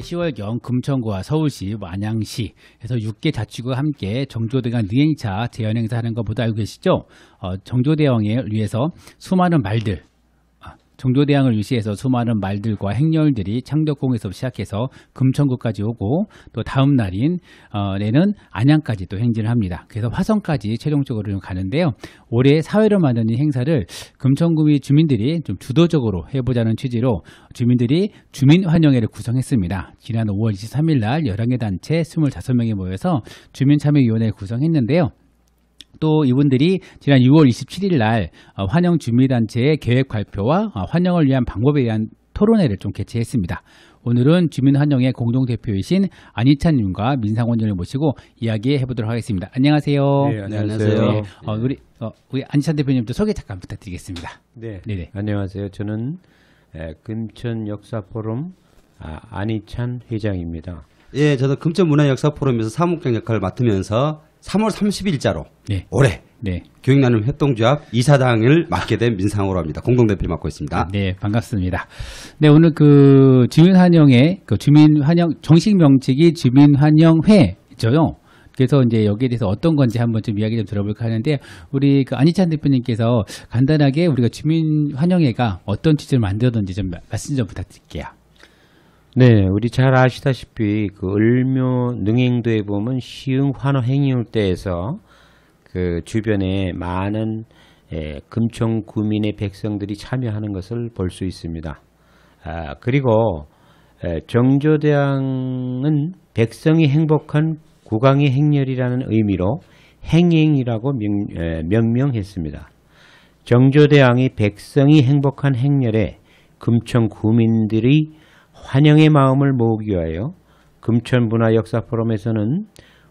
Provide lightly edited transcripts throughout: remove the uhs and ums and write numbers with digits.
10월경 금천구와 서울시, 안양시에서 6개 자치구가 함께 정조대왕 능행차 제연 행사하는 거 모두 알고 계시죠? 정조대왕을 위해서 수많은 말들, 정조대왕을 위시해서 수많은 말들과 행렬들이 창덕궁에서 시작해서 금천구까지 오고 또 다음 날인 내는 안양까지 또 행진을 합니다. 그래서 화성까지 최종적으로 좀 가는데요. 올해 사회로 만드는 행사를 금천구 주민들이 좀 주도적으로 해보자는 취지로 주민들이 주민환영회를 구성했습니다. 지난 5월 23일 날 11개 단체 25명이 모여서 주민참여위원회를 구성했는데요. 또 이분들이 지난 6월 27일 날 환영 주민단체의 계획 발표와 환영을 위한 방법에 대한 토론회를 좀 개최했습니다. 오늘은 주민환영회 공동대표이신 안희찬님과 민상원님을 모시고 이야기해 보도록 하겠습니다. 안녕하세요. 네, 안녕하세요. 네, 우리 안희찬 대표님도 소개 잠깐 부탁드리겠습니다. 네, 네네. 안녕하세요. 저는 금천 역사포럼 안희찬 회장입니다. 예, 저는 금천 문화역사포럼에서 사무국 역할을 맡으면서 3월 30일자로 올해 교육나눔 협동조합 이사장을 맡게 된 민상호로 합니다. 공동대표 맡고 있습니다. 네, 반갑습니다. 네, 오늘 그 주민환영회, 주민환영 정식 명칭이 주민환영회죠. 그래서 이제 여기에 대해서 어떤 건지 한번 좀 이야기 좀 들어볼까 하는데, 우리 그 안희찬 대표님께서 간단하게 우리가 주민환영회가 어떤 취지를 만들었는지 좀 말씀 좀 부탁드릴게요. 네, 우리 잘 아시다시피 그 을묘 능행도에 보면 시흥 환호 행위울대에서 그 주변에 많은 금천 구민의 백성들이 참여하는 것을 볼 수 있습니다. 그리고 정조대왕은 백성이 행복한 국왕의 행렬이라는 의미로 행행이라고 명명했습니다. 정조대왕이 백성이 행복한 행렬에 금천 구민들이 환영의 마음을 모으기 위하여 금천문화역사포럼에서는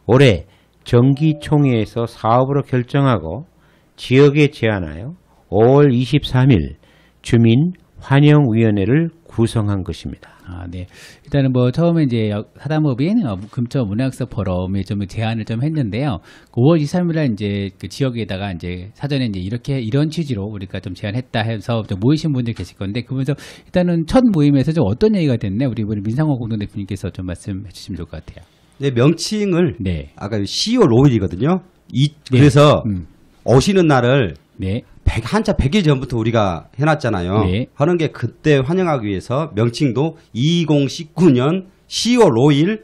올해 정기총회에서 사업으로 결정하고 지역에 제안하여 5월 23일 주민환영위원회를 구성한 것입니다. 네. 일단은 뭐 처음에 이제 사단법인 금천 문화역사 포럼에 좀 제안을 좀 했는데요. 5월 23일 날 이제 그 지역에다가 이제 사전에 이제 이런 취지로 우리가 좀 제안했다 해서 좀 모이신 분들 계실 건데, 그러면서 일단은 첫 모임에서 좀 어떤 얘기가 됐나요? 우리 민상호 공동대표님께서 좀 말씀해 주시면 좋을 것 같아요. 네, 명칭을 아까 10월 5일이거든요. 그래서 오시는 날을 한자 100일 전부터 우리가 해놨잖아요. 하는 게 그때 환영하기 위해서 명칭도 2019년 10월 5일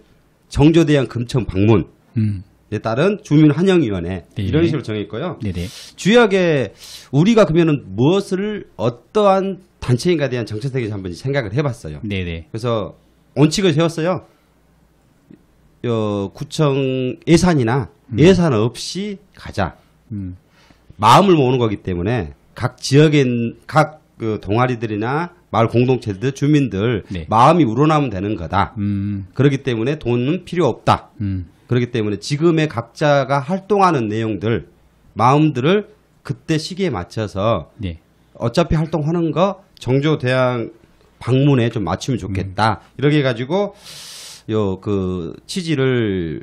정조대왕 금천 방문에 따른 주민환영위원회 이런 식으로 정했고요. 주요하게 우리가 그러면은 어떠한 단체인가에 대한 정책에 한번 생각을 해봤어요. 그래서 원칙을 세웠어요. 구청 예산이나 예산 없이 가자. 마음을 모으는 거기 때문에 각 지역인 그 동아리들이나 마을 공동체들 주민들 마음이 우러나면 되는 거다. 그렇기 때문에 돈은 필요 없다. 그렇기 때문에 지금의 각자가 활동하는 내용들 마음들을 그때 시기에 맞춰서 어차피 활동하는 거 정조대왕 방문에 좀 맞추면 좋겠다. 이렇게 해가지고 그 취지를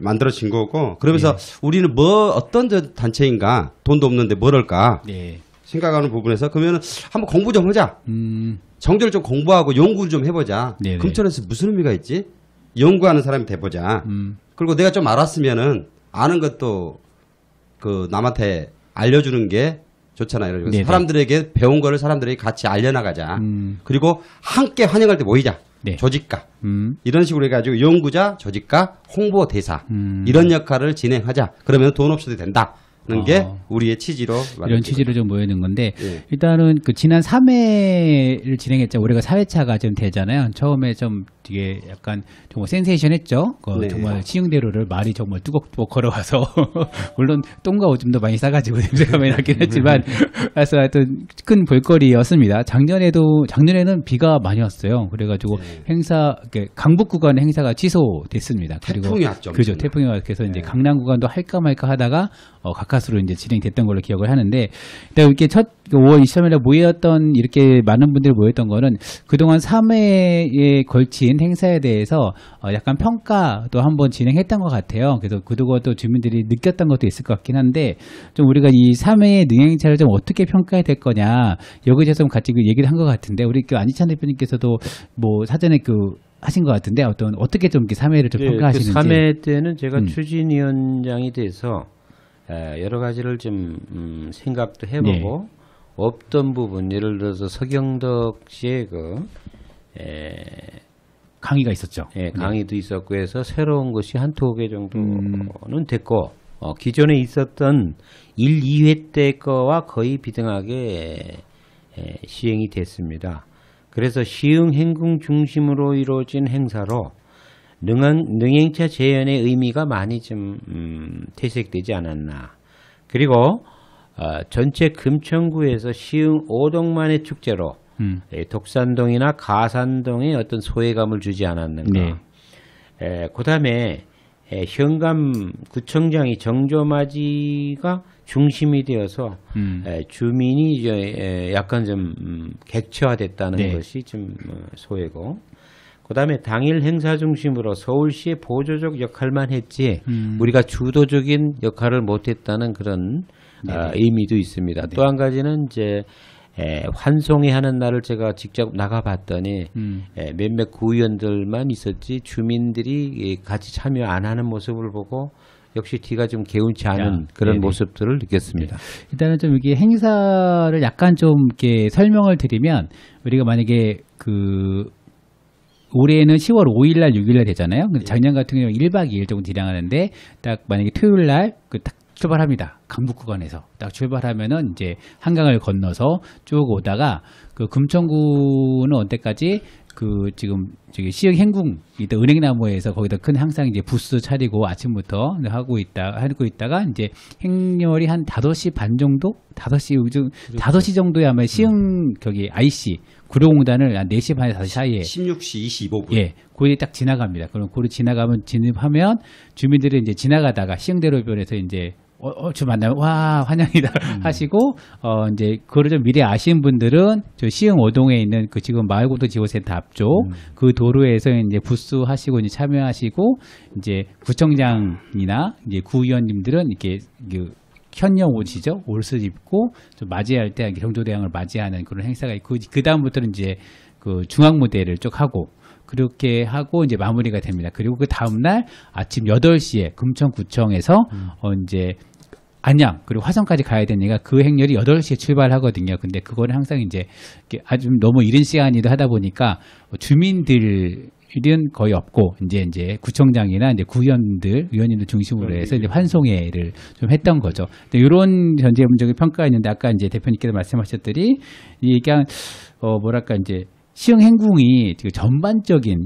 만들어진 거고, 그러면서 우리는 어떤 단체인가, 돈도 없는데 뭘 할까 생각하는 부분에서 그러면 한번 공부 좀 하자. 정조를 좀 공부하고 연구 좀 해보자. 금천에서 무슨 의미가 있지? 연구하는 사람이 돼보자. 그리고 내가 좀 알았으면은 아는 것도 그 남한테 알려주는 게 좋잖아요. 그래서 사람들에게 배운 거를 사람들에게 같이 알려나가자. 그리고 함께 환영할 때 모이자. 조직가 이런 식으로 해가지고 연구자, 조직가, 홍보대사 이런 역할을 진행하자. 그러면 돈 없어도 된다는 게 우리의 취지로 이런 취지로 좀 모여있는 건데, 일단은 그 지난 3회를 진행했죠. 올해가 4회차가 좀 되잖아요. 처음에 좀 되게 약간 정말 센세이션했죠. 정말 시흥대로를 말이 정말 뚜벅뚜벅 걸어와서 물론 똥과 오줌도 많이 싸가지고 냄새가 많이 나긴 했지만 그래서 하여튼 큰 볼거리였습니다. 작년에는 비가 많이 왔어요. 그래가지고 행사 강북 구간 행사가 취소됐습니다. 태풍이 왔죠. 그죠. 태풍이 와서 그래서 이제 강남 구간도 할까 말까 하다가 각하 바깥으로 이제 진행됐던 걸로 기억을 하는데, 이렇게 첫 5월 23일에 모였던 이렇게 많은 분들이 모였던 거는 그동안 3회에 걸친 행사에 대해서 약간 평가도 한번 진행했던 것 같아요. 그래서 그동안 주민들이 느꼈던 것도 있을 것 같긴 한데, 좀 우리가 이 3회의 능행차를 좀 어떻게 평가해야 될 거냐, 여기에 대해서 좀 같이 얘기를 한 것 같은데, 우리 안희찬 대표님께서도 뭐 사전에 하신 것 같은데 어떻게 좀 이렇게 3회를 좀 평가하시는지. 3회 때는 제가 추진위원장이 돼서 여러 가지를 좀 생각도 해보고 네. 없던 부분, 예를 들어서 서경덕 씨의 강의가 있었죠. 강의도 있었고 해서 새로운 것이 한 두 개 정도는 됐고 기존에 있었던 1, 2회 때 거와 거의 비등하게 시행이 됐습니다. 그래서 시흥 행궁 중심으로 이루어진 행사로 능행차 재현의 의미가 많이 좀 퇴색되지 않았나. 그리고 전체 금천구에서 시흥 5동만의 축제로 독산동이나 가산동에 어떤 소외감을 주지 않았는가. 네. 그 다음에 현감구청장이 정조맞이가 중심이 되어서 주민이 이제 약간 좀 객체화됐다는 네. 것이 좀 소외고, 그 다음에 당일 행사 중심으로 서울시의 보조적 역할만 했지 우리가 주도적인 역할을 못했다는 그런 의미도 있습니다. 네. 또 한 가지는 이제 환송회 하는 날을 제가 직접 나가봤더니 몇몇 구의원들만 있었지 주민들이 같이 참여 안 하는 모습을 보고 역시 뒤가 좀 개운치 않은 그런 네네. 모습들을 느꼈습니다. 네. 일단은 좀 이게 행사를 약간 좀 이렇게 설명을 드리면, 우리가 만약에 올해는 10월 5일 날 6일 날 되잖아요. 근데 작년 같은 경우 1박 2일 정도 진행하는데, 딱 만약에 토요일 날 딱 출발합니다. 강북 구간에서 딱 출발하면은 이제 한강을 건너서 쭉 오다가 금천구는 언제까지 지금 저기 시흥 행궁 은행나무에서 거기다 큰 항상 이제 부스 차리고 아침부터 하고 있다가 이제 행렬이 한 5시 반 정도, 5시 정도에 아마 시흥 IC 구룡공단을 한 4시 반에서 5시 사이에 16시 25분. 예, 거기 딱 지나갑니다. 그럼 거기 진입하면 주민들이 이제 지나가다가 시흥대로변에서 이제 저 만나면 와 환영이다 하시고 이제 그거를 좀 미리 아시는 분들은 저 시흥 5동에 있는 지금 마을공동 지원센터 앞쪽 그 도로에서 이제 부스 하시고 이제 참여하시고, 이제 구청장이나 이제 구의원님들은 이렇게 현역 옷이죠, 옷을 입고 좀 맞이할 때 경조대왕을 맞이하는 그런 행사가 있고, 그 다음부터는 이제 중앙 무대를 쭉 하고 그렇게 하고 이제 마무리가 됩니다. 그리고 그 다음날 아침 8시에 금천구청에서 이제 안양 그리고 화성까지 가야 되니까 그 행렬이 8시에 출발하거든요. 근데 그거는 항상 이제 아주 너무 이른 시간이다 하다 보니까 주민들은 거의 없고 이제 구청장이나 이제 의원님들 중심으로 해서 이제 환송회를 좀 했던 거죠. 이런 전제문적인 평가가 있는데, 아까 이제 대표님께서 말씀하셨더니 이게 뭐랄까 이제 시흥 행궁이 전반적인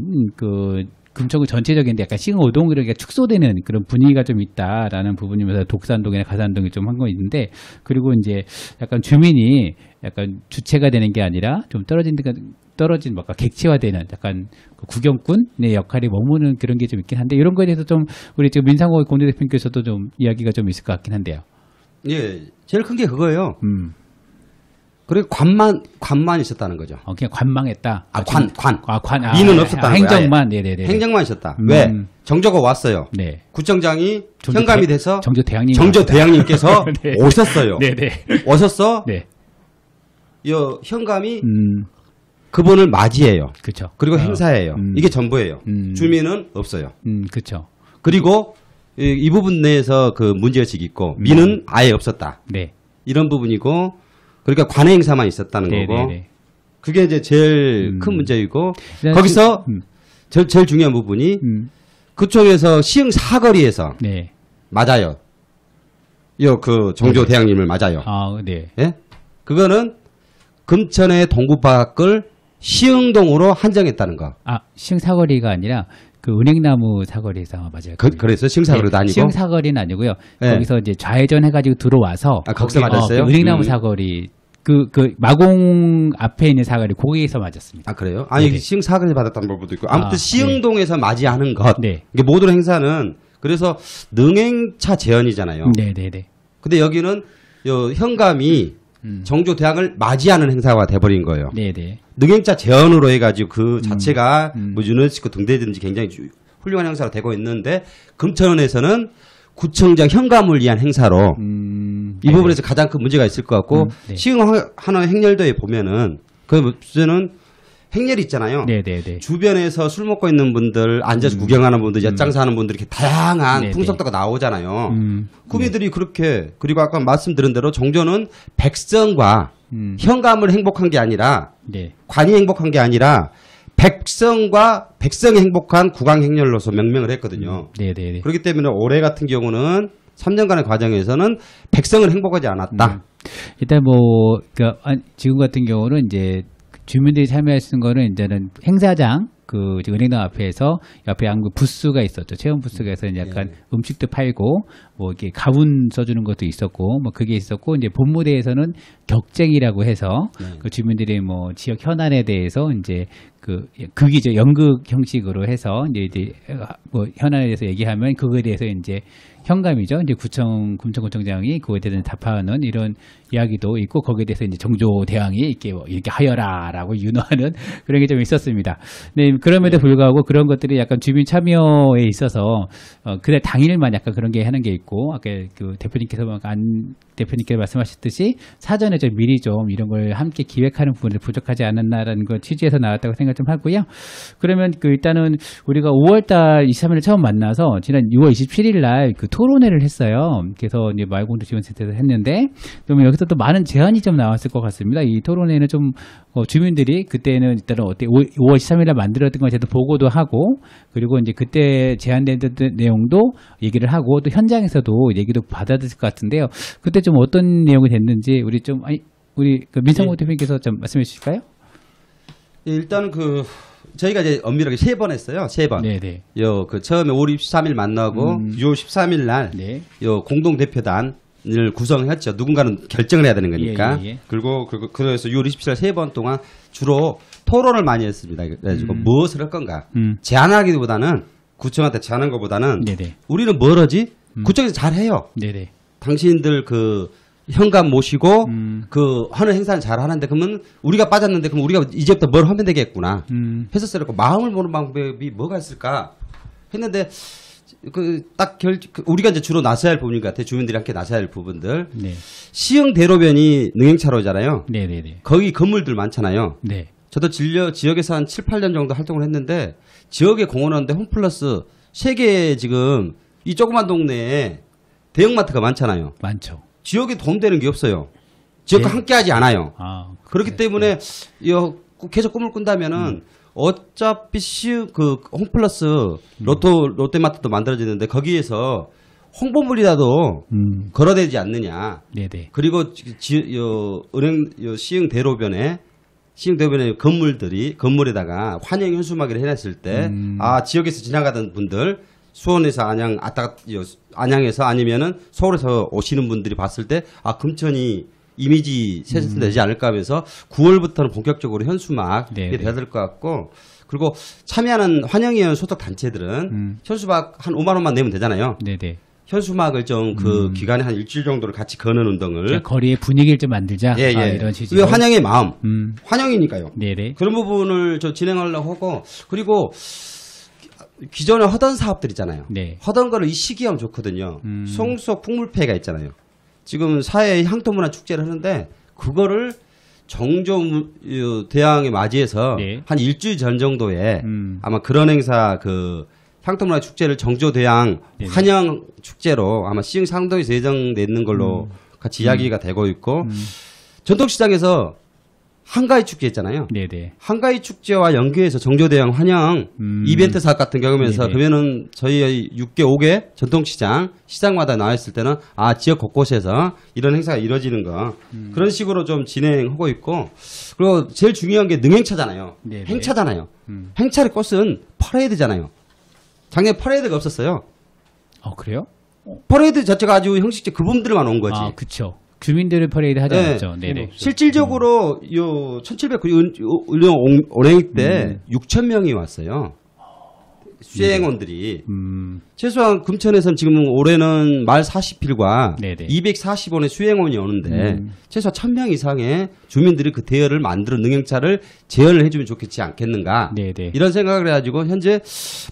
금천구 전체적인데 약간 시흥 5동으로 축소되는 그런 분위기가 좀 있다라는 부분이면서 독산동이나 가산동이 좀 한 거 있는데, 그리고 이제 약간 주민이 약간 주체가 되는 게 아니라 좀 떨어진 뭔가 객체화되는 약간 구경꾼의 역할이 머무는 그런 게 좀 있긴 한데, 이런 거에 대해서 좀 우리 지금 민상호 공동대표님께서도 좀 이야기가 좀 있을 것 같긴 한데요. 예, 제일 큰 게 그거예요. 그리고 관만 있었다는 거죠. 그냥 관망했다. 관. 민은 없었다는 거예요. 행정만, 네네네. 행정만 있었다. 왜? 정조가 왔어요. 네. 구청장이 현감이 돼서 정조대왕님께서 네. 오셨어요. 네네. 오셨어. 네. 현감이 그분을 맞이해요. 그렇죠. 그리고 행사해요. 이게 전부예요. 주민은 없어요. 그렇죠. 그리고 이 부분 내에서 문제의식이 있고, 민은 아예 없었다. 네. 이런 부분이고, 그러니까 관의 행사만 있었다는 거고, 그게 이제 제일 큰 문제이고, 거기서 제일 중요한 부분이 그쪽에서 시흥 사거리에서 네. 맞아요. 정조대왕님을 맞아요. 네. 예? 그거는 금천의 동구밖을 시흥동으로 한정했다는 거. 시흥 사거리가 아니라 은행나무 사거리에서 맞아요. 그래서 시흥 사거리도 아니고? 시흥 사거리는 아니고요. 네. 거기서 이제 좌회전 해가지고 들어와서. 거기서 맞았어요? 은행나무 사거리. 마공 앞에 있는 사거리, 거기에서 맞았습니다. 그래요? 아니, 시흥 사거리 받았다는 부분도 있고. 아무튼 시흥동에서 맞이하는 것. 네. 이게 모든 행사는, 그래서 능행차 제한이잖아요. 네네네. 근데 여기는 요 현감이 정조 대왕을 맞이하는 행사가 돼버린 거예요. 네네. 능행차 제헌으로 해가지고 그 자체가 뭐 유네스코 등재든지 굉장히 훌륭한 행사로 되고 있는데 금천원에서는 구청장 현감을 위한 행사로 이 부분에서 가장 큰 문제가 있을 것 같고 네. 시흥 한화 행렬도에 보면은 그 무슨 행렬이 있잖아요. 네네네. 주변에서 술 먹고 있는 분들, 앉아서 구경하는 분들, 엿장사하는 분들 이렇게 다양한 네네. 풍속도가 나오잖아요. 구미들이 그렇게 그리고 아까 말씀드린 대로 정조는 백성과 현감을 행복한 게 아니라 네. 관이 행복한 게 아니라 백성과 백성이 행복한 국왕행렬로서 명명을 했거든요. 네네네. 그렇기 때문에 올해 같은 경우는 3년간의 과정에서는 백성은 행복하지 않았다. 일단 뭐, 지금 같은 경우는 이제 주민들이 참여할 수 있는 거는 이제는 행사장, 지금 은행당 앞에서 옆에 한국 부스가 있었죠. 체험 부스가 있어서 약간 음식도 팔고, 뭐 이렇게 가운 써주는 것도 있었고, 뭐 그게 있었고, 이제 본무대에서는 격쟁이라고 해서 그 주민들의 뭐 지역 현안에 대해서 이제 극이죠. 연극 형식으로 해서 이제 뭐 현안에 대해서 얘기하면 그거에 대해서 이제 현감이죠. 이제 금천구청장이 그거에 대해서 답하는 이런 이야기도 있고 거기에 대해서 이제 정조 대왕이 이렇게 하여라라고 윤호하는 그런 게 좀 있었습니다. 네, 그럼에도 불구하고 그런 것들이 약간 주민 참여에 있어서 그날 당일만 약간 그런 게 하는 게 있고 아까 그 대표님께서 말씀하셨듯이 사전에 좀 미리 좀 이런 걸 함께 기획하는 부분이 부족하지 않았나라는 걸 취지에서 나왔다고 생각 좀 하고요. 그러면 일단은 우리가 5월달 23일에 처음 만나서 지난 6월 27일 날 토론회를 했어요. 그래서 이제 마을공동지원센터에서 했는데 그러면 여기서 또 많은 제안이 좀 나왔을 것 같습니다. 이 토론회는 좀 주민들이 그때는 일단은 5월 13일 날 만들었던 걸 저도 보고도 하고 그리고 이제 그때 제안된 내용도 얘기를 하고 또 현장에서도 얘기도 받아들일 것 같은데요. 그때 좀 어떤 내용이 됐는지 우리 민성호 대표님께서 좀 말씀해 주실까요? 일단 저희가 이제 엄밀하게 3번 했어요. 3번. 네네. 처음에 5월 23일 만나고 6월 13일 날 네. 공동 대표단을 구성했죠. 누군가는 결정을 해야 되는 거니까. 예. 그리고 그래서 6월 27일 3번 동안 주로 토론을 많이 했습니다. 그래가지고 무엇을 할 건가? 제안하기보다는 구청한테 제안한 것보다는 네네. 우리는 뭘 하지? 구청에서 잘 해요. 네네. 당신들 현감 모시고 하는 행사는 잘 하는데 그러면 우리가 빠졌는데 그럼 우리가 이제부터 뭘 하면 되겠구나 했었어요. 마음을 보는 방법이 뭐가 있을까 했는데 우리가 이제 주로 나서야 할 부분인 것 같아요. 주민들이 함께 나서야 할 부분들. 네. 시흥 대로변이 능행차로잖아요. 네네네. 거기 건물들 많잖아요. 네. 저도 지역에서 한 7, 8년 정도 활동을 했는데 지역에 공원하는데 홈플러스 3개 지금 이 조그만 동네에 대형마트가 많잖아요. 많죠. 지역에 도움되는 게 없어요. 지역과 네. 함께하지 않아요. 그렇기 네. 때문에 계속 꿈을 꾼다면은 어차피 홈플러스 롯데마트도 만들어지는데 거기에서 홍보물이라도 걸어대지 않느냐. 네네. 그리고 시흥 대로변에 건물에다가 환영 현수막을 해놨을 때 지역에서 지나가던 분들 수원에서 안양에서 아니면은 서울에서 오시는 분들이 봤을 때 금천이 이미지 세팅되지 않을까 하면서 9월부터는 본격적으로 현수막이 돼야 될 것 같고 그리고 참여하는 환영위원 소속 단체들은 현수막 한 5만 원만 내면 되잖아요. 네네. 현수막을 좀 기간에 한 일주일 정도를 같이 거는 운동을 거리의 분위기를 좀 만들자. 이런 취지로. 이게 환영의 마음, 환영이니까요. 네네. 그런 부분을 진행하려고 하고 그리고 기존에 하던 사업들 있잖아요. 네. 하던 거를 이 시기에 하면 좋거든요. 송수호 풍물패가 있잖아요. 지금 사회 향토문화 축제를 하는데 그거를 정조 대왕에 맞이해서 네. 한 일주일 전 정도에 아마 그런 행사 향토문화 축제를 정조 대왕 환영 축제로 아마 시흥 상동에서 예정돼 있는 걸로 같이 이야기가 되고 있고 전통시장에서 한가위 축제 있잖아요. 네네. 한가위 축제와 연계해서 정조대왕 환영 이벤트 사업 같은 경우에서 그러면은 저희 6개, 5개 전통시장 시장마다 나와 있을 때는 지역 곳곳에서 이런 행사가 이루어지는 거 그런 식으로 좀 진행하고 있고 그리고 제일 중요한 게 능행차잖아요. 네네. 행차잖아요. 행차의 꽃은 퍼레이드잖아요. 작년에 퍼레이드가 없었어요. 그래요? 퍼레이드 자체가 아주 형식적 그분들만 온 거지. 그렇죠. 주민들의 퍼레이드 하지 않았죠. 네네. 실질적으로 1709 은행 때 6천 명이 왔어요. 수행원들이 최소한 금천에서는 지금 올해는 말 40필과 네네. 240원의 수행원이 오는데 최소한 1000명 이상의 주민들이 그 대여를 만들어 능행차를 재현을 해주면 좋겠지 않겠는가 네네. 이런 생각을 해가지고 현재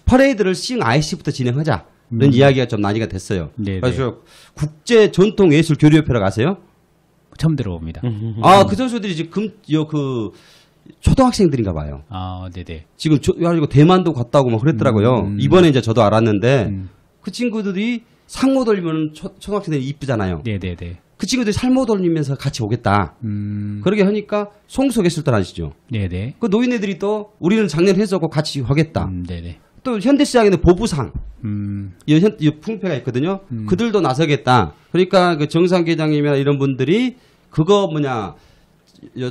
퍼레이드를 시흥 IC부터 진행하자 이런 이야기가 좀 난이가 됐어요. 네네. 그래서 국제 전통 예술 교류협회라고 아세요? 처음 들어봅니다. 그 선수들이 지금 초등학생들인가 봐요. 네네. 지금 그리고 대만도 갔다고 막 그랬더라고요. 이번에 이제 저도 알았는데 그 친구들이 상모 돌리면 초등학생들이 이쁘잖아요. 네네네. 그 친구들이 살모 돌리면서 같이 오겠다. 그렇게 하니까 송석예술단 아시죠? 네네. 그 노인네들이 또 우리는 작년에 했었고 같이 하겠다. 네네. 또 현대시장에는 보부상 이 풍패가 있거든요. 그들도 나서겠다. 그러니까 그 정상 회장님이나 이런 분들이 그거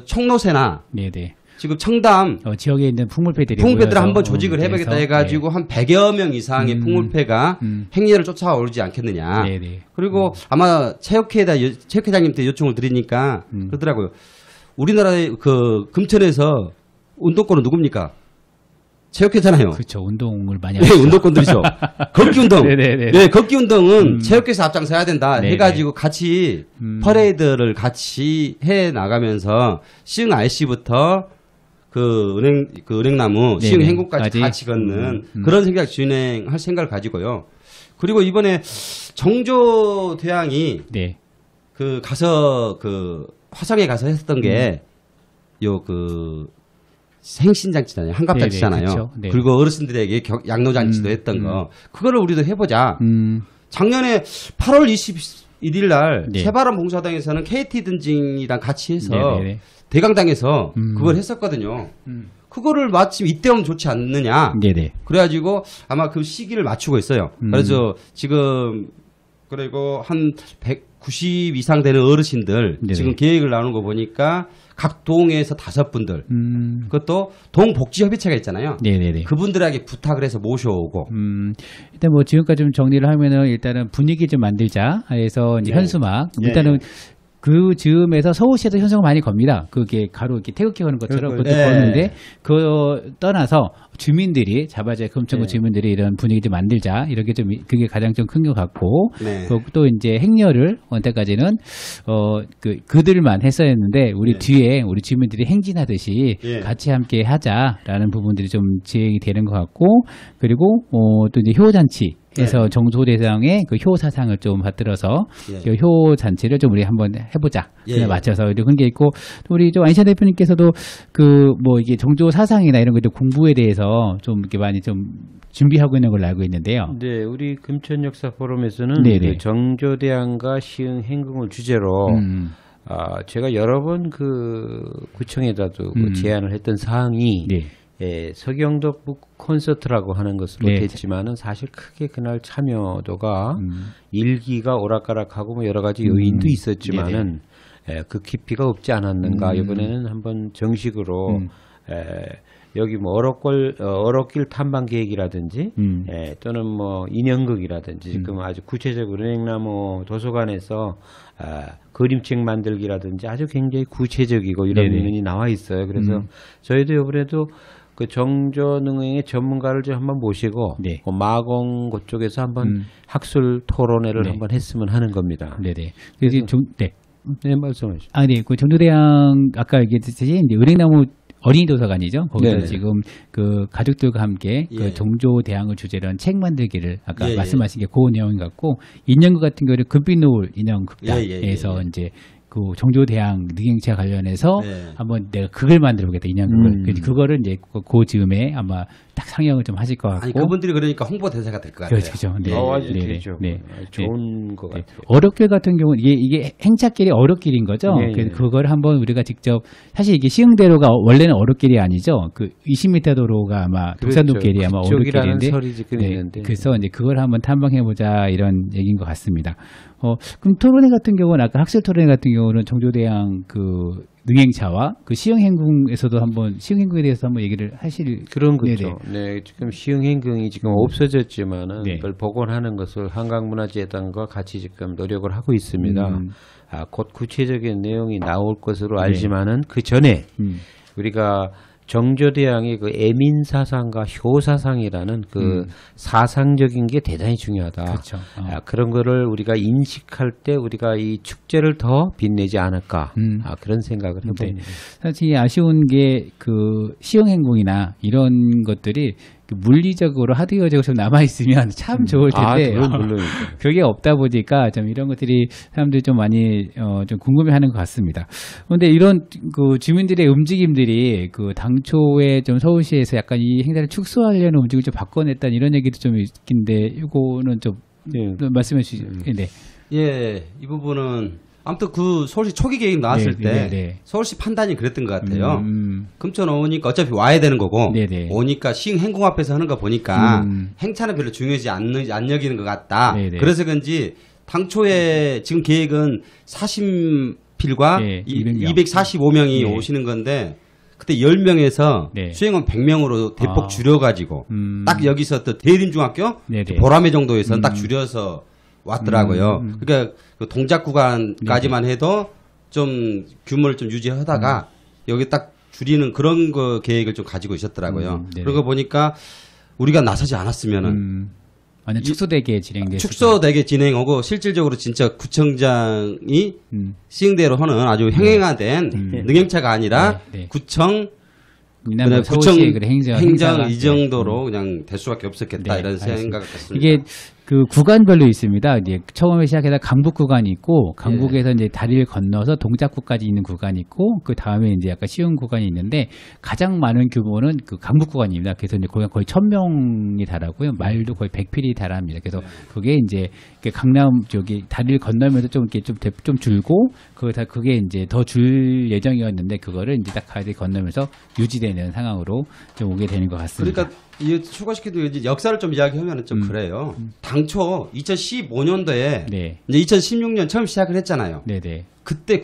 청로세나 네네. 지금 청담 지역에 있는 풍물패들이 한번 조직을 해보겠다 해가지고 한 100여 명 이상의 풍물패가 행렬을 쫓아오르지 않겠느냐. 네네. 그리고 아마 체육회장님한테 요청을 드리니까 그러더라고요. 우리나라의 그 금천에서 운동권은 누굽니까? 체육회잖아요. 그렇죠. 운동을 많이 네, 하죠. 운동권들이죠. 걷기 운동. 네네네. 네, 걷기 운동은 체육회에서 앞장서야 된다 네네. 해가지고 같이 퍼레이드를 같이 해 나가면서 시흥 IC부터 그 은행나무 시흥 네네. 행궁까지 같이 걷는 그런 생각 진행할 생각을 가지고요. 그리고 이번에 정조대왕이 네. 그 가서 그 화성에 가서 했던 게 생신잔치잖아요. 한갑잔치잖아요. 네네, 그렇죠. 네. 그리고 어르신들에게 양로잔치도 했던 거. 그거를 우리도 해보자. 작년에 8월 21일 날 네. 새바람 봉사당에서는 KT 든징이랑 같이 해서 네네네. 대강당에서 그걸 했었거든요. 그거를 마침 이때 하면 좋지 않느냐. 네네. 그래가지고 아마 그 시기를 맞추고 있어요. 그래서 지금 그리고 한 190 이상 되는 어르신들 네네. 지금 계획을 나누는 거 보니까 각 동에서 5분들 그것도 동복지협의체가 있잖아요. 네네네. 그분들에게 부탁을 해서 모셔오고 일단 뭐 지금까지 좀 정리를 하면은 일단은 분위기 좀 만들자 해서 이제 네. 현수막 네. 일단은 그 즈음에서 서울시에서 현수막 많이 겁니다. 그게 가로 이렇게 태극기 거는 것처럼 그것도 네. 거는데 그거 떠나서 주민들이 자바자의 금천구 네. 주민들이 이런 분위기 좀 만들자 이렇게 좀 그게 가장 좀 큰 것 같고 네. 또 이제 행렬을 언제까지는 그들만 했어야 했는데 우리 네. 뒤에 우리 주민들이 행진하듯이 예. 같이 함께 하자라는 부분들이 좀 진행이 되는 것 같고 그리고 또 이제 효잔치 해서 정조대장의 그 효 사상을 좀 받들어서 예. 그 효 잔치를 좀 우리 한번 해보자. 예. 그에 맞춰서 그런 게 있고 또 우리 좀 안시아 대표님께서도 그 뭐 이게 정조 사상이나 이런 것들 공부에 대해서 좀 이렇게 많이 좀 준비하고 있는 걸로 알고 있는데요. 네, 우리 금천 역사 포럼에서는 네네. 그 정조대왕과 시흥 행궁을 주제로 제가 여러 번 그 구청에다도 그 제안을 했던 사항이 네. 서경덕 북 콘서트라고 하는 것으로 네. 됐지만은 사실 크게 그날 참여도가 일기가 오락가락하고 뭐 여러 가지 요인도 있었지만은 그 깊이가 없지 않았는가. 이번에는 한번 정식으로 여기 뭐 어록길 탐방 계획이라든지 또는 뭐 인형극이라든지 지금 아주 구체적으로 은행나무 도서관에서 그림책 만들기라든지 아주 굉장히 구체적이고 이런 면이 나와 있어요. 그래서 저희도 이번에도 그 정조능행의 전문가를 좀 한번 모시고 네. 그 마공 그쪽에서 한번 학술 토론회를 네. 한번 했으면 하는 겁니다. 네네. 그래서 네. 네, 말씀하시죠. 네. 그 정조대왕 아까 얘기했듯이 이제 은행나무 어린이 도서관이죠. 거기서 네네. 지금 그 가족들과 함께 예. 그 정조대왕을 주제로 한 책 만들기를 아까 예, 말씀하신 게 그 내용 같고 인형극 같은 경우는 금빛 노을 인형 극단에서 예, 예, 예. 이제 그 정조대왕 능행차 관련해서 네. 한번 내가 극을 만들어 보겠다 인형극을 그래서 그거를 이제 그 즈음에 아마 딱 상영을 좀 하실 것 같고 아니 그분들이 그러니까 홍보 대사가 될 것 같아요. 그렇죠. 네. 아주 네. 되죠. 네. 좋은 것 네. 같아요. 어록길 같은 경우는 이게 행차길이 어록길인 거죠. 네, 그래서 네. 그걸 한번 우리가 직접 사실 이게 시흥대로가 원래는 어록길이 아니죠. 그 20m 도로가 아마 독산도길이 아마 그쪽이라는 어록길인데 설이 지금 있는데. 그래서 이제 그걸 한번 탐방해 보자 이런 얘기인 것 같습니다. 그럼 토론회 같은 경우는 아까 학술 토론회 같은 경우는 정조대왕 그 능행차와 그 시흥행궁에서도 한번 시흥행궁에 대해서 한번 얘기를 하실 그런 거죠. 네, 지금 시흥행궁이 지금 없어졌지만은 네. 그걸 복원하는 것을 한강문화재단과 같이 지금 노력을 하고 있습니다. 곧 구체적인 내용이 나올 것으로 알지만은 그 전에 우리가 정조대왕의 그 애민사상과 효사상이라는 그 사상적인 게 대단히 중요하다. 그렇죠. 그런 거를 우리가 인식할 때 우리가 이 축제를 더 빛내지 않을까. 그런 생각을 해봅니다. 네. 사실 아쉬운 게 그 시흥행궁이나 이런 것들이 물리적으로 하드웨어적으로 좀 남아 있으면 참 좋을 텐데 물론 그게 없다 보니까 좀 이런 것들이 사람들이 좀 많이 좀 궁금해하는 것 같습니다. 그런데 이런 그 주민들의 움직임들이 그 당초에 좀 서울시에서 약간 이 행사를 축소하려는 움직임을 좀 바꿔냈다는 이런 얘기도 좀 있긴데 이거는 좀 말씀해 주시죠. 네. 예, 이 부분은 아무튼 그 서울시 초기 계획 나왔을 때 서울시 판단이 그랬던 것 같아요. 금천 오니까 어차피 와야 되는 거고 오니까 시흥 행궁 앞에서 하는 거 보니까 행차는 별로 중요하지 안 여기는 것 같다. 그래서 그런지 당초에 지금 계획은 40필과 245명이 오시는 건데 그때 10명에서 수행원 100명으로 대폭 줄여가지고 딱 여기서 또 대림중학교 보라매 정도에서 딱 줄여서 왔더라고요. 그러니까 그 동작 구간까지만 해도 좀 규모를 좀 유지하다가 여기 딱 줄이는 그런 거 계획을 좀 가지고 있었더라고요. 그러고 보니까 우리가 나서지 않았으면은 완전 축소되게 진행하고 실질적으로 진짜 구청장이 시흥대로 하는 아주 행행화된 능행차가 아니라 구청 행정 이 정도로 그냥 될 수밖에 없었겠다 이런 생각을 했습니다. 이게 그 구간별로 있습니다. 이제 처음에 시작해서 강북 구간이 있고 강북에서 이제 다리를 건너서 동작구까지 있는 구간이 있고 그 다음에 이제 약간 시흥 구간이 있는데 가장 많은 규모는 그 강북 구간입니다. 그래서 이제 거의 1,000명이 달하고요. 말도 거의 100필이 달합니다. 그래서 그게 이제 강남 저기 다리를 건너면서 좀 이렇게 좀 줄고 그게 이제 더 줄 예정이었는데 그거를 이제 딱 다리 건너면서 유지되는 상황으로 좀 오게 되는 것 같습니다. 그러니까 이 추가시켜도 이제 역사를 좀 이야기하면 좀 그래요. 당초 2015년도에 이제 2016년 처음 시작을 했잖아요. 그때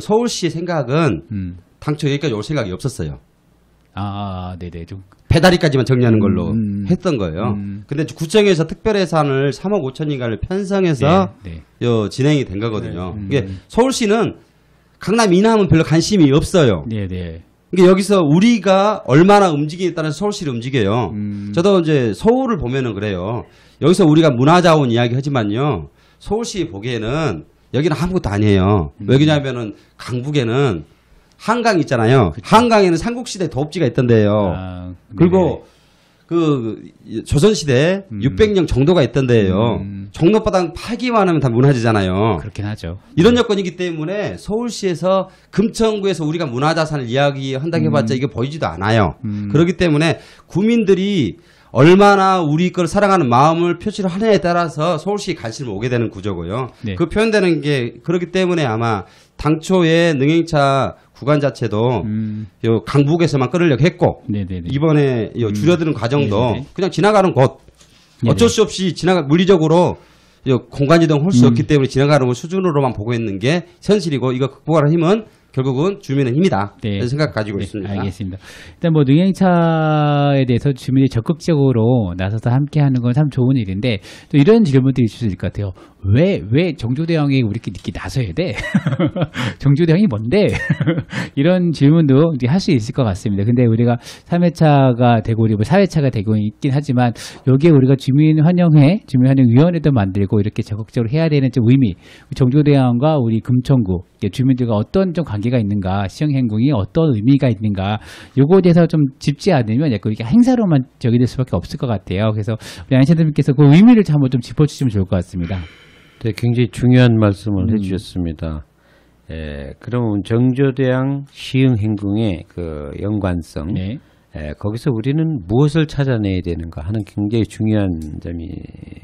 서울시의 생각은 당초 여기까지 올 생각이 없었어요. 좀 배다리까지만 정리하는 걸로 했던 거예요. 근데 구청에서 특별 예산을 3억 5천인가를 편성해서 진행이 된 거거든요. 이게 서울시는 강남 이남은 별로 관심이 없어요. 그러니까 여기서 우리가 얼마나 움직이냐에 따라서 서울시를 움직여요. 저도 이제 서울을 보면은 그래요. 여기서 우리가 문화자원 이야기 하지만요. 서울시 보기에는 여기는 아무것도 아니에요. 왜냐하면은 강북에는 한강 있잖아요. 한강에는 삼국시대 도읍지가 있던데요. 그리고 그 조선시대 600년 정도가 있던데요. 종로바닥 파기만 하면 다 무너지잖아요. 그렇긴 하죠. 이런 여건이기 때문에 서울시에서 금천구에서 우리가 문화자산을 이야기한다고 해봤자 이게 보이지도 않아요. 그렇기 때문에 구민들이 얼마나 우리 걸 사랑하는 마음을 표시를 하느냐에 따라서 서울시에 관심을 오게 되는 구조고요. 그 표현되는 게 그렇기 때문에 아마 당초에 능행차 구간 자체도 요 강북에서만 끊으려고 했고 이번에 요 줄여드는 과정도 그냥 지나가는 곳 어쩔 수 없이 물리적으로 공간 이동 할 수 없기 때문에 지나가는 수준으로만 보고 있는 게 현실이고 이거 극복하는 힘은 결국은 주민의 힘이다. 이런 생각 가지고 있습니다. 알겠습니다. 일단 뭐 능행차에 대해서 주민이 적극적으로 나서서 함께하는 건 참 좋은 일인데 또 이런 질문들이 있을 수 있을 것 같아요. 왜 정조대왕이 우리끼리 이렇게 나서야 돼? 정조대왕이 뭔데? 이런 질문도 할 수 있을 것 같습니다. 근데 우리가 3회차가 되고 우리 4회차가 되고 있긴 하지만 여기에 우리가 주민환영위원회도 만들고 이렇게 적극적으로 해야 되는 좀 의미, 정조대왕과 우리 금천구 주민들과 어떤 좀 관계가 있는가, 시흥행궁이 어떤 의미가 있는가, 요거에 대해서 좀 짚지 않으면 약간 이렇게 행사로만 저기 될 수밖에 없을 것 같아요. 그래서 우리 안시장님께서 그 의미를 한번 좀 짚어주시면 좋을 것 같습니다. 네, 굉장히 중요한 말씀을 해주셨습니다. 그럼 정조대왕 시흥행궁의 그 연관성, 거기서 우리는 무엇을 찾아내야 되는가 하는 굉장히 중요한 점이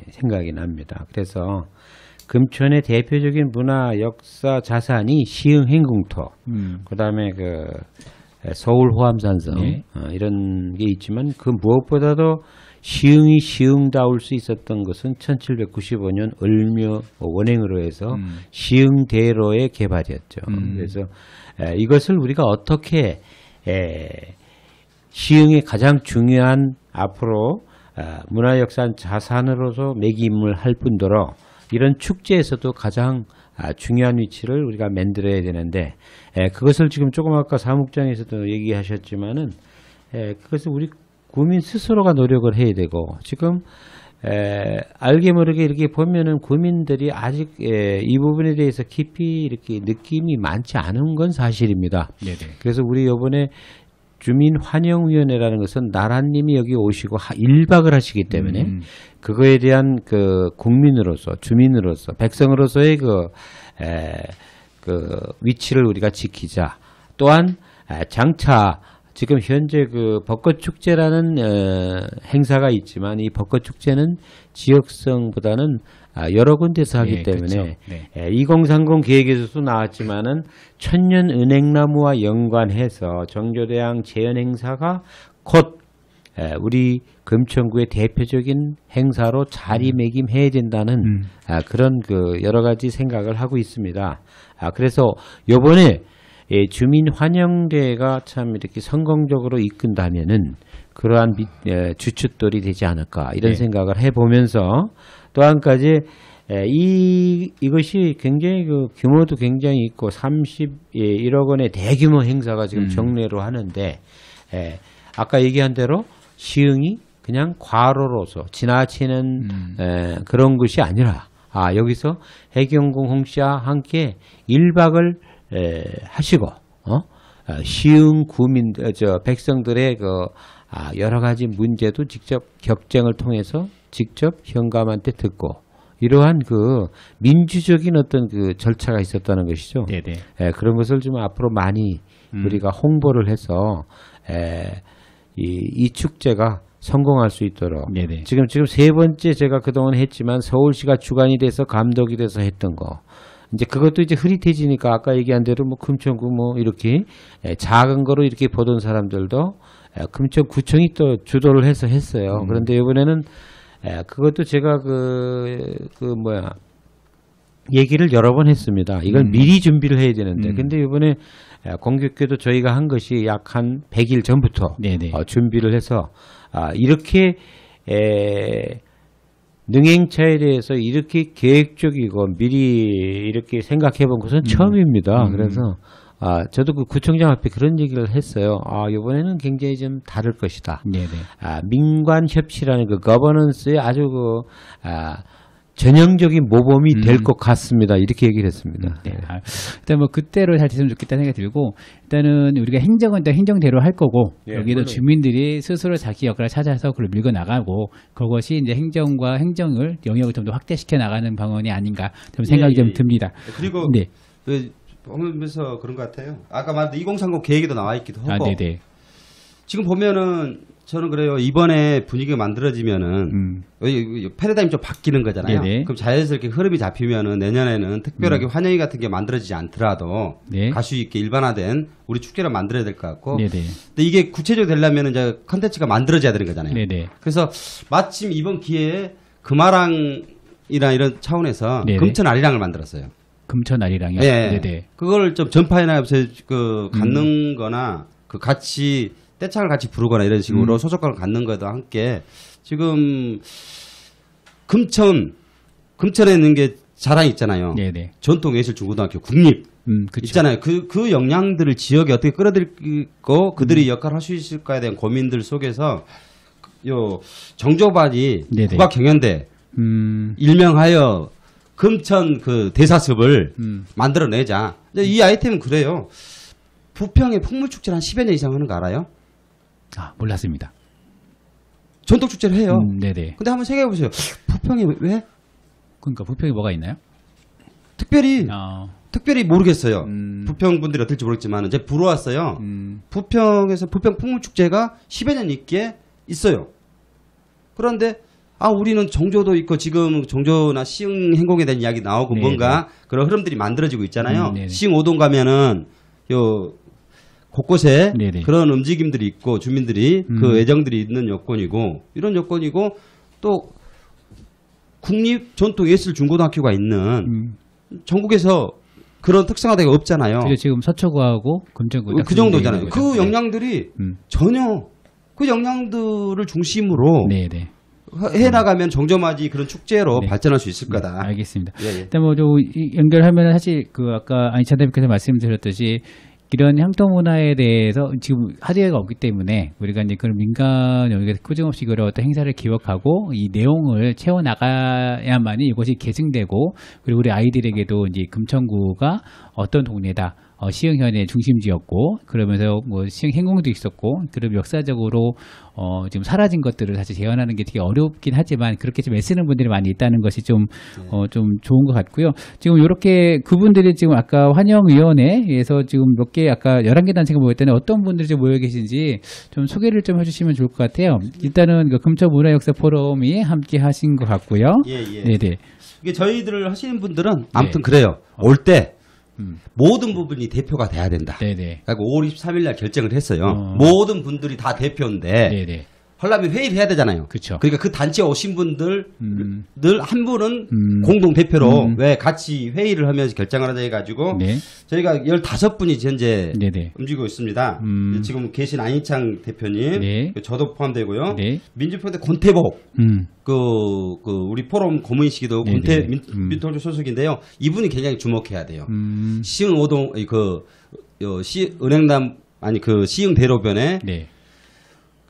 생각이 납니다. 그래서 금천의 대표적인 문화 역사 자산이 시흥행궁토, 그다음에 그 서울 호암산성 이런 게 있지만 그 무엇보다도 시흥이 시흥다울 수 있었던 것은 1795년 을묘 원행으로 해서 시흥대로의 개발이었죠. 그래서 이것을 우리가 어떻게 시흥의 가장 중요한 앞으로 문화역사 자산으로서 매김을 할 뿐더러 이런 축제에서도 가장 중요한 위치를 우리가 만들어야 되는데 그것을 지금 조금 아까 사무국장에서도 얘기하셨지만은 그것을 우리 국민 스스로가 노력을 해야 되고 지금 알게 모르게 이렇게 보면은 국민들이 아직 이 부분에 대해서 깊이 이렇게 느낌이 많지 않은 건 사실입니다. 네네. 그래서 우리 이번에 주민환영위원회라는 것은 나라님이 여기 오시고 1박을 하시기 때문에 그거에 대한 그 국민으로서 주민으로서 백성으로서의 그 위치를 우리가 지키자. 또한 장차 지금 현재 그 벚꽃축제라는 행사가 있지만 이 벚꽃축제는 지역성보다는 여러 군데서 하기 때문에 2030 계획에서도 나왔지만은 천년은행나무와 연관해서 정조대왕 제연 행사가 곧 우리 금천구의 대표적인 행사로 자리매김해야 된다는 그런 그 여러 가지 생각을 하고 있습니다. 그래서 요번에 주민 환영대회가 참 이렇게 성공적으로 이끈다면은 그러한 주춧돌이 되지 않을까 이런 생각을 해보면서 또 한 가지 이것이 굉장히 그 규모도 굉장히 있고 31억 원의 대규모 행사가 지금 정례로 하는데 아까 얘기한 대로 시흥이 그냥 과로로서 지나치는 그런 것이 아니라 여기서 해경궁 홍씨와 함께 1박을 하시고 시흥 구민 백성들의 그 여러 가지 문제도 직접 격정을 통해서 직접 현감한테 듣고 이러한 그 민주적인 어떤 그 절차가 있었다는 것이죠. 네네. 그런 것을 좀 앞으로 많이 우리가 홍보를 해서 이 축제가 성공할 수 있도록 네네. 지금 세 번째 제가 그동안 했지만 서울시가 주관이 돼서 감독이 돼서 했던 거 이제 그것도 이제 흐릿해지니까 아까 얘기한 대로 뭐 금천구 뭐 이렇게 작은 거로 이렇게 보던 사람들도 금천구청이 또 주도를 해서 했어요. 그런데 이번에는 그것도 제가 얘기를 여러 번 했습니다. 이걸 미리 준비를 해야 되는데 근데 이번에 공교롭게도 저희가 한 것이 약 한 100일 전부터 준비를 해서 이렇게 능행차에 대해서 이렇게 계획적이고 미리 이렇게 생각해 본 것은 처음입니다. 그래서 저도 그 구청장 앞에 그런 얘기를 했어요. 이번에는 굉장히 좀 다를 것이다. 민관 협치라는 그 거버넌스에 아주 전형적인 모범이 될 것 같습니다. 이렇게 얘기를 했습니다. 일단 뭐 그때로 잘 됐으면 좋겠다는 생각이 들고 일단은 우리가 행정은 또 행정대로 할 거고 여기도 물론. 주민들이 스스로 자기 역할을 찾아서 그걸 밀고 나가고 그것이 이제 행정과 행정을 영역을 좀 더 확대시켜 나가는 방안이 아닌가 좀 생각이 좀 듭니다. 그리고 보면서 그런 것 같아요. 아까 말한 2030 계획에도 나와 있기도 하고 지금 보면은 저는 그래요. 이번에 분위기가 만들어지면은 패러다임이 좀 바뀌는 거잖아요. 그럼 자연스럽게 흐름이 잡히면은 내년에는 특별하게 환영회 같은 게 만들어지지 않더라도 가수 있게 일반화된 우리 축제를 만들어야 될 것 같고. 근데 이게 구체적으로 되려면은 이제 컨텐츠가 만들어져야 되는 거잖아요. 그래서 마침 이번 기회에 금아랑이나 이런 차원에서 금천 아리랑을 만들었어요. 금천 아리랑이요? 그걸 좀 전파해나가면서 갖는 거나 같이 떼창을 같이 부르거나 이런 식으로 소속감을 갖는 것도 함께 지금 금천에 있는 게 자랑이 있잖아요. 전통예술중고등학교 국립 있잖아요. 그 역량들을 지역에 어떻게 끌어들이고 그들이 역할을 할 수 있을까에 대한 고민들 속에서 정조반이 국악경연대 일명하여 금천 그 대사습을 만들어내자. 이 아이템은 그래요. 부평에 풍물축제를 한 10여 년 이상 하는 거 알아요? 몰랐습니다. 전통축제를 해요. 근데 한번 생각해보세요. 부평에 왜? 그러니까 부평에 뭐가 있나요? 특별히 모르겠어요. 부평 분들이 어떨지 모르겠지만 제가 불어왔어요. 부평에서 부평 풍물축제가 10여 년 있게 있어요. 그런데 우리는 정조도 있고 지금 정조나 시흥 행공에 대한 이야기 나오고 뭔가 그런 흐름들이 만들어지고 있잖아요. 시흥 5동 가면은 곳곳에 그런 움직임들이 있고 주민들이 그 애정들이 있는 여건이고 이런 여건이고 또 국립전통예술중고등학교가 있는 전국에서 그런 특성화대가 없잖아요. 지금 서초구하고 금천구 그 정도잖아요. 그 역량들이 전혀 그 역량들을 중심으로 해나가면 정조맞이 그런 축제로 네. 발전할 수 있을 네, 거다. 알겠습니다. 예, 예. 일단 연결하면 사실 아까 안희찬 대표께서 말씀드렸듯이 이런 향토 문화에 대해서 지금 하드웨어가 없기 때문에 우리가 이제 그런 민간 영역에서 꾸준없이 그런 어떤 행사를 기억하고 이 내용을 채워 나가야만이 이것이 계승되고 그리고 우리 아이들에게도 이제 금천구가 어떤 동네다. 시흥현의 중심지였고 그러면서 뭐 시흥 행궁도 있었고 그럼 역사적으로 지금 사라진 것들을 사실 재현하는 게 되게 어렵긴 하지만 그렇게 좀 애쓰는 분들이 많이 있다는 것이 좀 좋은 것 같고요. 지금 이렇게 그분들이 지금 아까 환영위원회에서 지금 몇 개 아까 11개 단체가 모였더니 어떤 분들이 좀 모여 계신지 좀 소개를 좀 해주시면 좋을 것 같아요. 일단은 그 금천문화역사 포럼이 함께 하신 것 같고요. 예, 예. 네네. 이게 저희들을 하시는 분들은 아무튼 그래요. 올 때 모든 부분이 대표가 돼야 된다. 네네. 그러니까 5월 23일 날 결정을 했어요. 모든 분들이 다 대표인데 네네. 하려면 회의를 해야 되잖아요. 그쵸. 그러니까 그 단체에 오신 분들 늘 한 분은 공동 대표로 왜 같이 회의를 하면서 결정을 하자 해가지고 네. 저희가 15분이 현재 네네. 움직이고 있습니다. 지금 계신 안희창 대표님, 네. 저도 포함되고요. 네. 민주평대 권태복, 우리 포럼 고문이시기도 네네. 권태 민통주 소속인데요. 이분이 굉장히 주목해야 돼요. 시흥 오동 은행남 시흥 대로변에 네.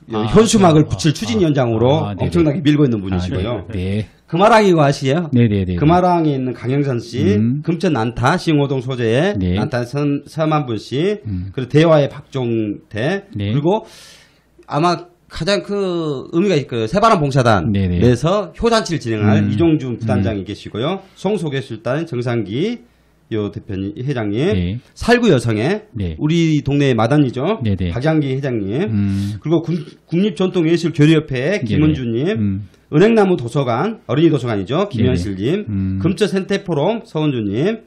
현수막을 붙일 추진위원장으로 네네. 엄청나게 밀고 있는 분이시고요. 네. 금화랑이고 아시에요? 네네네. 금화랑에 있는 강영선 씨, 금천 난타 시흥오동 소재의 네. 난타 서만분 씨, 그리고 대화의 박종태, 네. 그리고 아마 가장 의미가 있고 세바람 봉사단에서 효잔치를 진행할 이종준 부단장이 계시고요. 송소개술단 정상기 요 대표님 회장님, 네. 살구 여성의 네. 우리 동네의 마단이죠. 네네. 박양기 회장님, 그리고 국립전통예술교류협회 김은주님, 은행나무 도서관 어린이 도서관이죠. 김현실님, 금천 생태포럼 서은주님,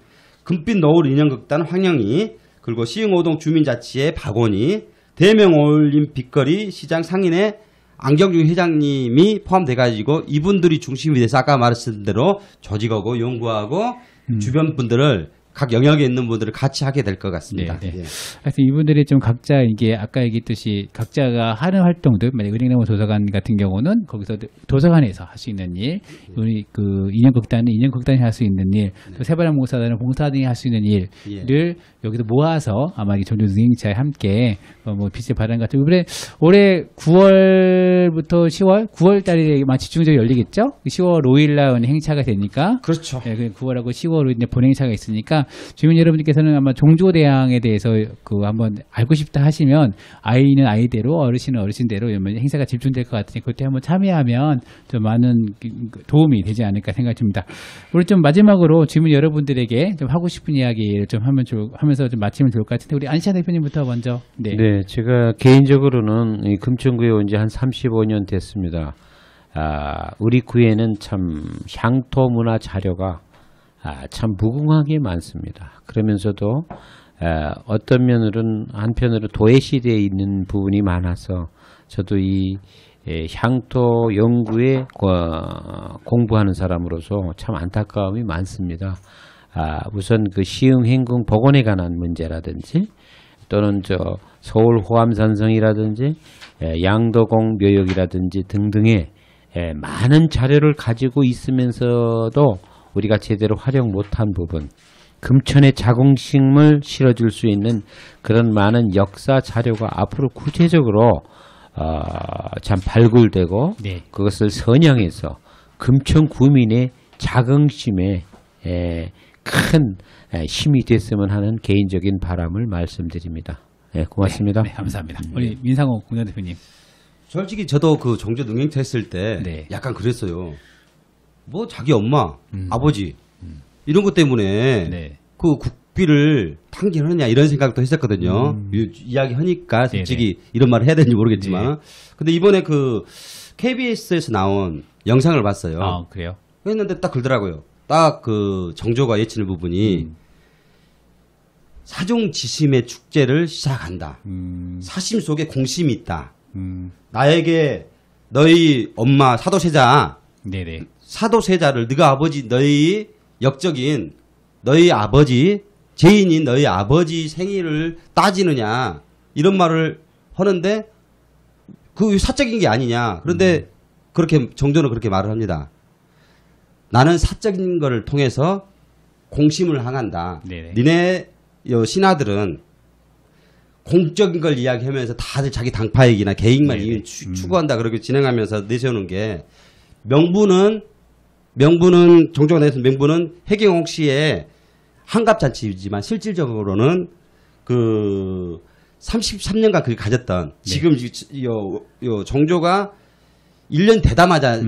금빛 노을 인형극단 황영희, 그리고 시흥오동 주민자치의 박원희, 대명올림 빛거리 시장 상인의 안경중 회장님이 포함돼가지고 이분들이 중심이 돼서 아까 말했던 대로 조직하고 연구하고 주변 분들을 각 영역에 있는 분들을 같이 하게 될 것 같습니다. 네, 네. 예. 하여튼 이분들이 좀 각자 이게 아까 얘기했듯이 각자가 하는 활동들, 만약 은행나무 도서관 같은 경우는 거기서 도서관에서 할 수 있는 일, 우리 인형극단은 인형극단이 할 수 있는 일, 또 세바람 봉사단은 봉사단이 할 수 있는 일을 여기서 모아서 아마 이 전주 능행차에 함께 뭐 빛의 바람 같은 이번에 올해 9월부터 10월, 9월 달에 집중적으로 열리겠죠? 10월 5일 날 행차가 되니까. 그렇죠. 네, 9월하고 10월로 이제 본행차가 있으니까 주민 여러분들께서는 아마 종조대항에 대해서 한번 알고 싶다 하시면 아이는 아이대로 어르신은 어르신대로 행사가 집중될 것 같으니 그때 한번 참여하면 좀 많은 도움이 되지 않을까 생각이 듭니다. 우리 좀 마지막으로 주민 여러분들에게 좀 하고 싶은 이야기를 좀 하면서 좀 마치면 좋을 것 같은데 우리 안시아 대표님부터 먼저. 네, 제가 개인적으로는 이 금천구에 온 지 한 35년 됐습니다. 우리 구에는 참 향토 문화 자료가 참 무궁하게 많습니다. 그러면서도 어떤 면으로는 한편으로 도외시대에 있는 부분이 많아서 저도 이 향토 연구에 공부하는 사람으로서 참 안타까움이 많습니다. 우선 그 시흥 행궁 복원에 관한 문제라든지 또는 서울 호암산성이라든지 양도공 묘역이라든지 등등의 많은 자료를 가지고 있으면서도 우리가 제대로 활용 못한 부분, 금천의 자긍심을 실어줄 수 있는 그런 많은 역사 자료가 앞으로 구체적으로 참 발굴되고 네. 그것을 선양해서 금천 구민의 자긍심에 큰 힘이 됐으면 하는 개인적인 바람을 말씀드립니다. 네, 고맙습니다. 네, 감사합니다. 우리 민상호 공장대표님. 솔직히 저도 그 정조 능행차 했을 때 네. 약간 그랬어요. 뭐 자기 엄마, 아버지 이런 것 때문에 네. 그 국비를 탕진하느냐 이런 생각도 했었거든요. 이야기 하니까 솔직히 네네. 이런 말을 해야 되는지 모르겠지만 근데 이번에 그 KBS에서 나온 영상을 봤어요. 그래요? 했는데 딱 그러더라고요. 딱 그 정조가 예치는 부분이 사중지심의 축제를 시작한다. 사심 속에 공심이 있다. 나에게 너희 엄마 사도세자, 네네. 사도세자를 네가 아버지 너희 역적인 너희 아버지 죄인인 너희 아버지 생일을 따지느냐 이런 말을 하는데 그 사적인 게 아니냐. 그런데 그렇게 정조는 그렇게 말을 합니다. 나는 사적인 것을 통해서 공심을 항한다. 네네. 니네 신하들은 공적인 걸 이야기하면서 다들 자기 당파익이나 개익만 추구한다 그렇게 진행하면서 내세우는 게 명분은 정조가 내세운 명분은 해경홍 씨의 한갑잔치이지만 실질적으로는 그 33년간 그걸 가졌던 지금 정조가 1년 되다마자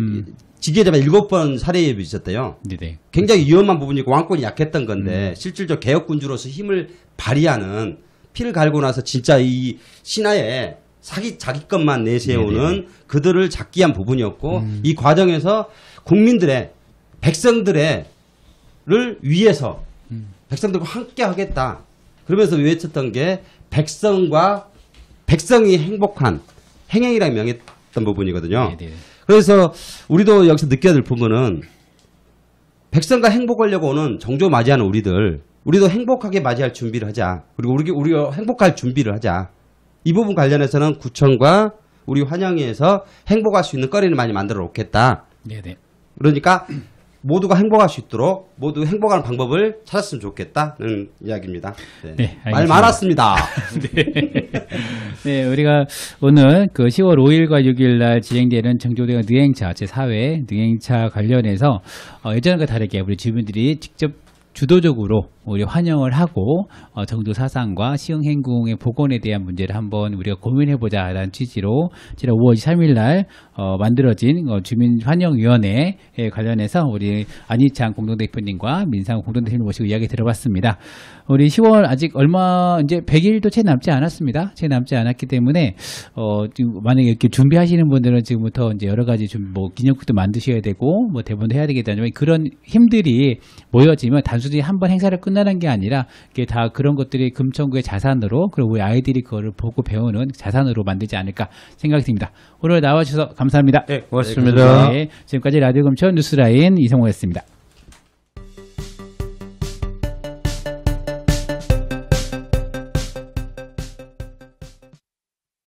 지게자마자 7번 살해예비 있었대요. 네네. 굉장히 위험한 부분이고 왕권이 약했던 건데 실질적 개혁군주로서 힘을 발휘하는 피를 갈고 나서 진짜 이 신하에 자기 것만 내세우는 네네. 그들을 잡기 위한 부분이었고 이 과정에서 국민들의 백성들을 위해서 백성들과 함께 하겠다. 그러면서 외쳤던 게 백성이 행복한 행행이라고 명했던 부분이거든요. 네네. 그래서 우리도 여기서 느껴야 될 부분은 백성과 행복하려고 오는 정조 맞이하는 우리도 행복하게 맞이할 준비를 하자. 그리고 우리가 행복할 준비를 하자. 이 부분 관련해서는 구청과 우리 환영위에서 행복할 수 있는 거리를 많이 만들어 놓겠다. 네네. 그러니까 모두가 행복할 수 있도록 모두 행복하는 방법을 찾았으면 좋겠다는 이야기입니다. 네. 네, 말 알겠습니다. 많았습니다. 네, 우리가 오늘 그 10월 5일과 6일 날 진행되는 정조대원 능행차 제4회 능행차 관련해서 예전과 다르게 우리 주민들이 직접 주도적으로 우리 환영을 하고 정조 사상과 시흥 행궁의 복원에 대한 문제를 한번 우리가 고민해보자라는 취지로 지난 5월 23일 날 만들어진 주민 환영위원회에 관련해서 우리 안희창 공동대표님과 민상 공동대표님 모시고 이야기 들어봤습니다. 우리 10월 아직 이제 100일도 채 남지 않았습니다. 채 남지 않았기 때문에 지금 만약에 이렇게 준비하시는 분들은 지금부터 이제 여러 가지 기념국도 만드셔야 되고 대본도 해야 되겠다는 그런 힘들이 모여지면 단순히 한번 행사를 끝나는 게 아니라 이게 다 그런 것들이 금천구의 자산으로 그리고 우리 아이들이 그거를 보고 배우는 자산으로 만들지 않을까 생각이 듭니다. 오늘 나와주셔서 감사합니다. 네, 고맙습니다. 네, 지금까지 라디오 금천 뉴스라인 이성호였습니다.